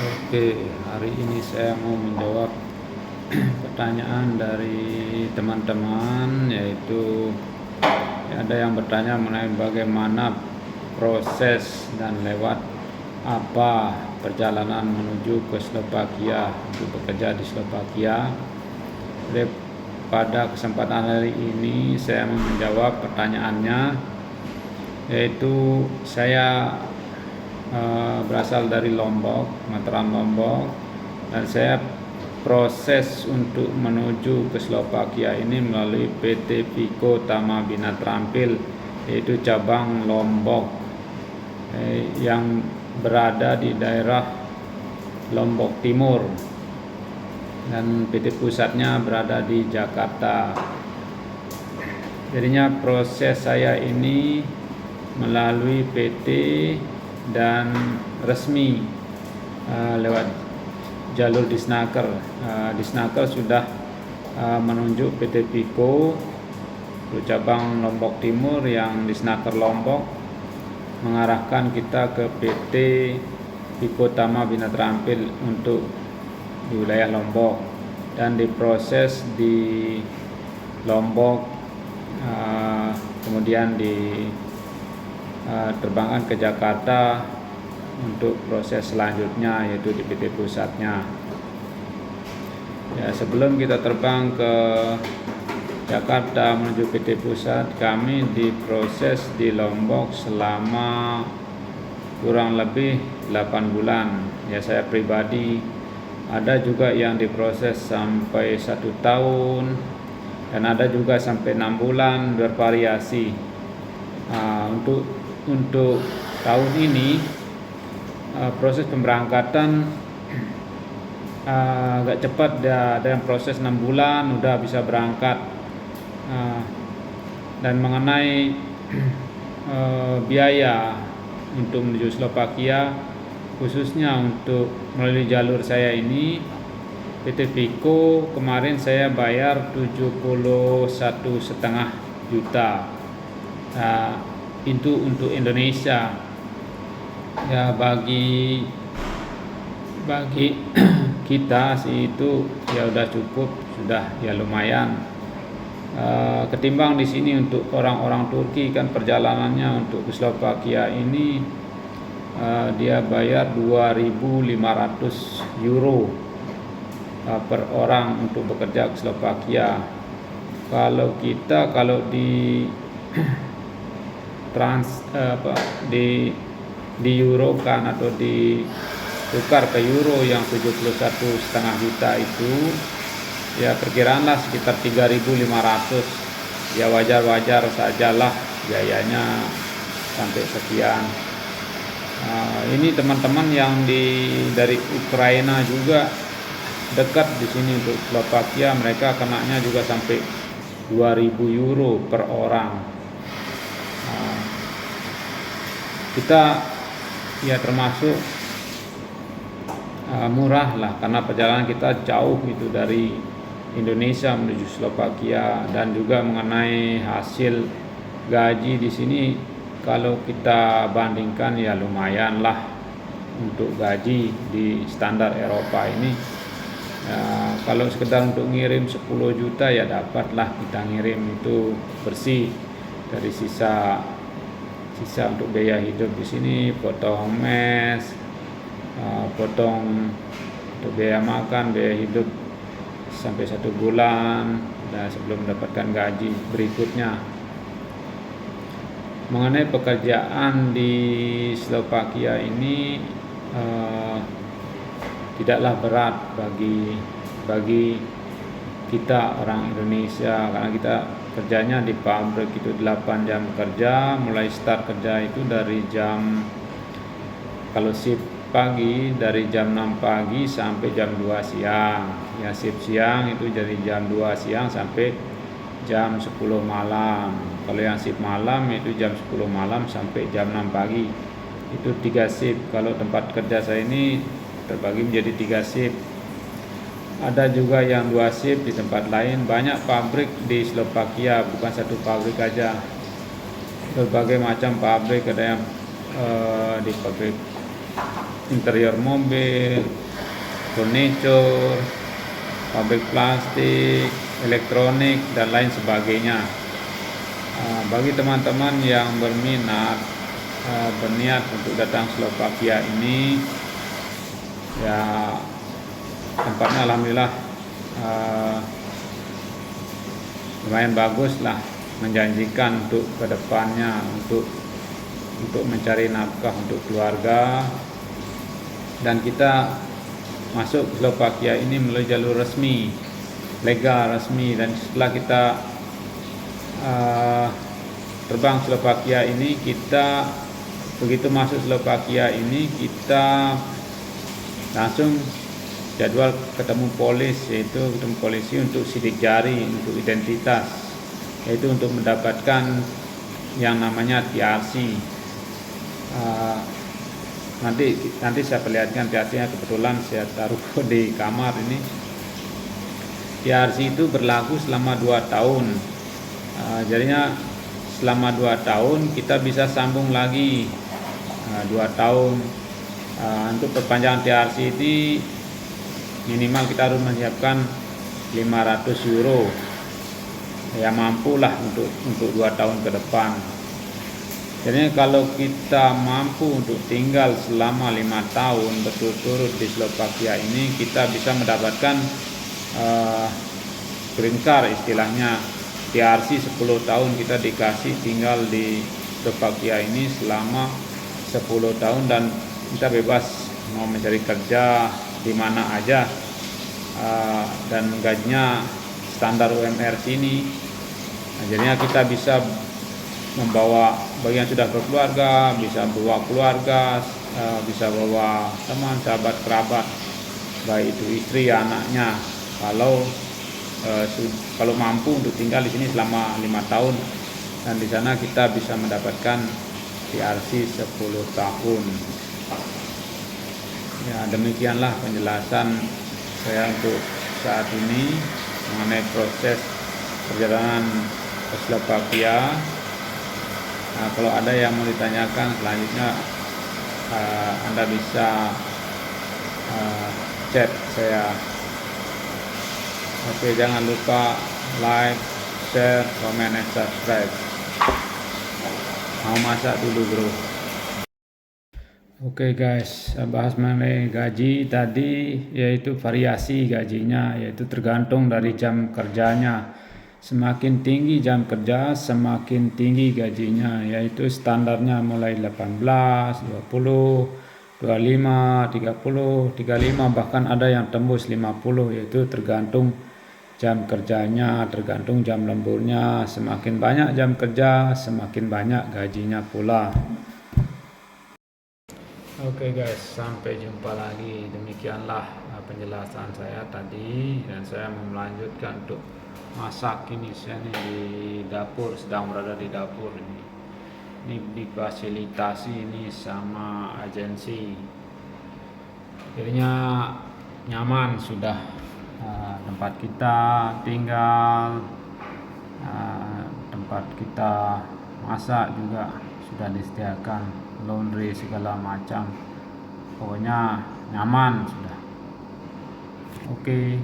Oke, hari ini saya mau menjawab pertanyaan dari teman-teman, yaitu ada yang bertanya mengenai bagaimana proses dan lewat apa perjalanan menuju ke Slovakia untuk bekerja di Slovakia. Jadi pada kesempatan hari ini saya mau menjawab pertanyaannya, yaitu saya berasal dari Lombok, Mataram Lombok, dan saya proses untuk menuju ke Slovakia ini melalui PT Vico Tama Bina Terampil, yaitu cabang Lombok yang berada di daerah Lombok Timur, dan PT pusatnya berada di Jakarta. Jadinya proses saya ini melalui PT dan resmi lewat jalur Disnaker. Disnaker sudah menunjuk PT Vico untuk cabang Lombok Timur, yang Disnaker Lombok mengarahkan kita ke PT Vico Tama Bina Terampil untuk di wilayah Lombok, dan diproses di Lombok, kemudian terbangkan ke Jakarta untuk proses selanjutnya, yaitu di PT pusatnya. Ya, sebelum kita terbang ke Jakarta menuju PT pusat, kami diproses di Lombok selama kurang lebih 8 bulan. Ya, saya pribadi ada juga yang diproses sampai 1 tahun, dan ada juga sampai 6 bulan, bervariasi. Untuk tahun ini proses pemberangkatan agak cepat, ada yang proses 6 bulan udah bisa berangkat. Dan mengenai biaya untuk menuju Slovakia, khususnya untuk melalui jalur saya ini, PT Vico kemarin saya bayar 71,5 juta. Itu untuk Indonesia. Ya, bagi kita sih itu ya udah cukup, sudah ya lumayan. Ketimbang di sini untuk orang-orang Turki, kan perjalanannya untuk ke Slovakia ini dia bayar 2.500 euro per orang untuk bekerja ke Slovakia. Kalau di eurokan atau ditukar ke euro yang 71,5 juta itu, ya perkiraanlah sekitar 3.500. Ya wajar-wajar sajalah biayanya sampai sekian. Ini teman-teman yang dari Ukraina juga dekat di sini untuk Slovakia, mereka kenanya juga sampai 2.000 euro per orang. Kita ya termasuk murah lah, karena perjalanan kita jauh itu dari Indonesia menuju Slovakia. Dan juga mengenai hasil gaji di sini, kalau kita bandingkan ya lumayan lah untuk gaji di standar Eropa ini. Kalau sekedar untuk ngirim 10 juta ya dapatlah kita ngirim itu bersih, dari sisa untuk biaya hidup di sini, potong mes, potong untuk biaya makan, biaya hidup sampai 1 bulan, dan sebelum mendapatkan gaji berikutnya. Mengenai pekerjaan di Slovakia ini tidaklah berat bagi kita orang Indonesia, karena kita kerjanya di pabrik itu 8 jam kerja, mulai start kerja itu dari kalau shift pagi dari jam 6 pagi sampai jam 2 siang. Ya, shift siang itu dari jam 2 siang sampai jam 10 malam. Kalau yang shift malam itu jam 10 malam sampai jam 6 pagi. Itu 3 shift. Kalau tempat kerja saya ini terbagi menjadi 3 shift. Ada juga yang 2 shift di tempat lain. Banyak pabrik di Slovakia, bukan satu pabrik aja, berbagai macam pabrik. Ada yang di pabrik interior mobil, furniture, pabrik plastik, elektronik, dan lain sebagainya. Bagi teman-teman yang berniat untuk datang Slovakia ini, ya tempatnya alhamdulillah lumayan bagus lah, menjanjikan untuk kedepannya, untuk mencari nafkah untuk keluarga. Dan kita masuk ke Slovakia ini melalui jalur resmi, legal resmi. Dan setelah kita terbang Slovakia ini, kita begitu masuk Slovakia ini, kita langsung jadwal ketemu polisi untuk sidik jari, untuk identitas, yaitu untuk mendapatkan yang namanya TRC. Nanti saya perlihatkan TRC-nya, kebetulan saya taruh di kamar ini. TRC itu berlaku selama 2 tahun. Jadinya selama 2 tahun kita bisa sambung lagi 2 tahun. Untuk perpanjangan TRC ini minimal kita harus menyiapkan 500 euro. Ya mampulah untuk 2 tahun ke depan. Jadi kalau kita mampu untuk tinggal selama 5 tahun berturut-turut di Slovakia ini, kita bisa mendapatkan green card istilahnya. TRC 10 tahun kita dikasih tinggal di Slovakia ini selama 10 tahun, dan kita bebas mau mencari kerja di mana aja, dan gajinya standar UMR sini. Jadinya kita bisa membawa, bagi yang sudah berkeluarga, bisa bawa keluarga, bisa bawa teman, sahabat, kerabat, baik itu istri, anaknya. Kalau mampu untuk tinggal di sini selama 5 tahun, dan di sana kita bisa mendapatkan TRC 10 tahun. Ya, demikianlah penjelasan saya untuk saat ini mengenai proses perjalanan ke Slovakia. Kalau ada yang mau ditanyakan selanjutnya, Anda bisa chat saya. Oke, jangan lupa like, share, comment, and subscribe. Mau masak dulu bro. Oke guys, saya bahas mengenai gaji tadi, yaitu variasi gajinya, yaitu tergantung dari jam kerjanya. Semakin tinggi jam kerja, semakin tinggi gajinya, yaitu standarnya mulai 18, 20, 25, 30, 35, bahkan ada yang tembus 50, yaitu tergantung jam kerjanya, tergantung jam lemburnya. Semakin banyak jam kerja, semakin banyak gajinya pula. Oke guys, sampai jumpa lagi. Demikianlah penjelasan saya tadi, dan saya mau melanjutkan untuk masak. Ini saya di dapur, sedang berada di dapur ini. Ini difasilitasi ini sama agensi, jadinya nyaman sudah. Tempat kita tinggal, tempat kita masak juga sudah disediakan, laundry segala macam, pokoknya nyaman sudah. Oke.